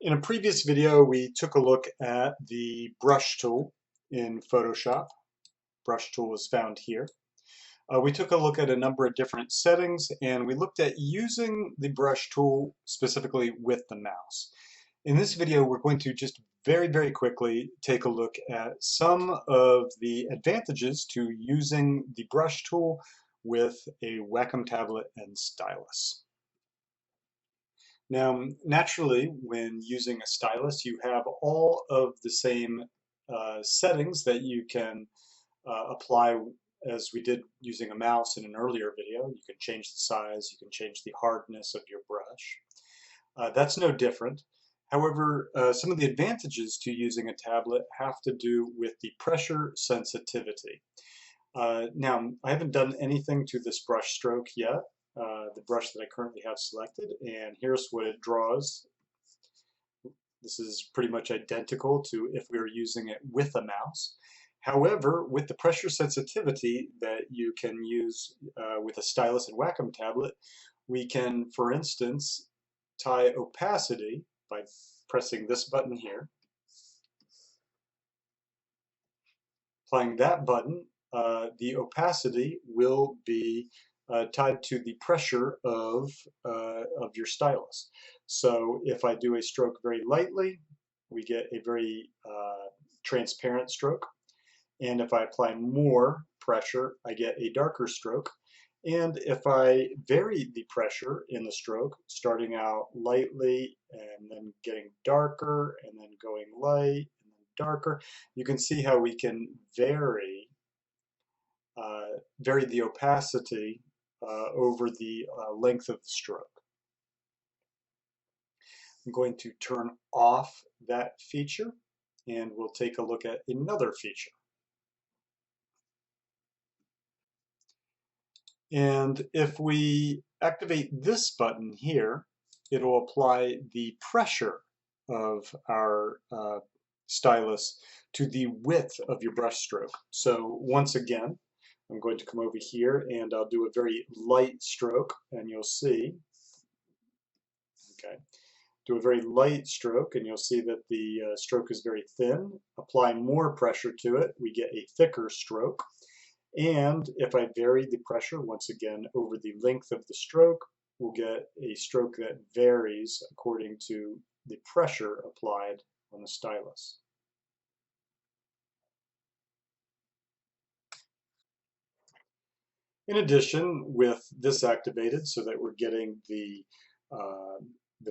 In a previous video, we took a look at the brush tool in Photoshop. Brush tool is found here. We took a look at a number of different settings, and we looked at using the brush tool specifically with the mouse. In this video, we're going to just very quickly take a look at some of the advantages to using the brush tool with a Wacom tablet and stylus. Now, naturally, when using a stylus, you have all of the same settings that you can apply as we did using a mouse in an earlier video. You can change the size, you can change the hardness of your brush. That's no different. However, some of the advantages to using a tablet have to do with the pressure sensitivity. Now, I haven't done anything to this brush stroke yet, the brush that I currently have selected, and here's what it draws. This is pretty much identical to if we were using it with a mouse. However, with the pressure sensitivity that you can use with a stylus and Wacom tablet, we can, for instance, tie opacity by pressing this button here. Applying that button, the opacity will be tied to the pressure of your stylus. So if I do a stroke very lightly, we get a very transparent stroke. And if I apply more pressure, I get a darker stroke. And if I vary the pressure in the stroke, starting out lightly and then getting darker and then going light and then darker, you can see how we can vary the opacity over the length of the stroke. I'm going to turn off that feature, and we'll take a look at another feature. And if we activate this button here, it'll apply the pressure of our stylus to the width of your brush stroke. So once again, I'm going to come over here and I'll do a very light stroke, and you'll see, okay, do a very light stroke and you'll see that the stroke is very thin. Apply more pressure to it, we get a thicker stroke. And if I vary the pressure once again over the length of the stroke, we'll get a stroke that varies according to the pressure applied on the stylus. In addition, with this activated so that we're getting the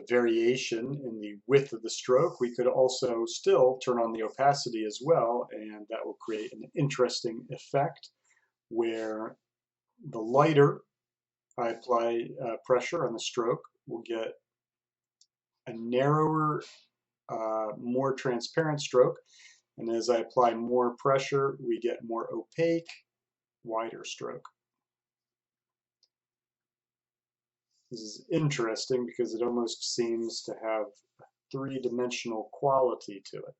variation in the width of the stroke, we could also still turn on the opacity as well, and that will create an interesting effect where the lighter I apply pressure on the stroke, we'll get a narrower, more transparent stroke, and as I apply more pressure, we get more opaque, wider stroke. This is interesting because it almost seems to have a three-dimensional quality to it.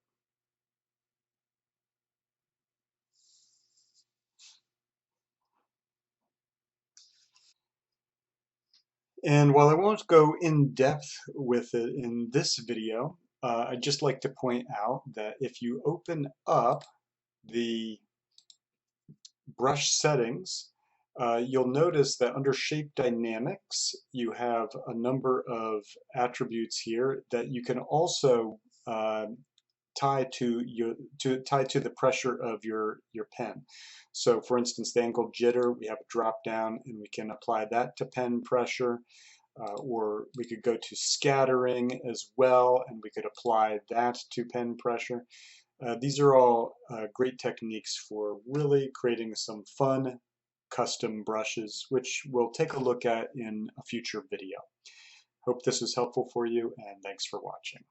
And while I won't go in depth with it in this video, I'd just like to point out that if you open up the brush settings, you'll notice that under Shape Dynamics, you have a number of attributes here that you can also tie to the pressure of your pen. So for instance, the angle jitter, we have a drop down and we can apply that to pen pressure, or we could go to scattering as well and we could apply that to pen pressure. These are all great techniques for really creating some fun custom brushes, which we'll take a look at in a future video. Hope this was helpful for you, and thanks for watching.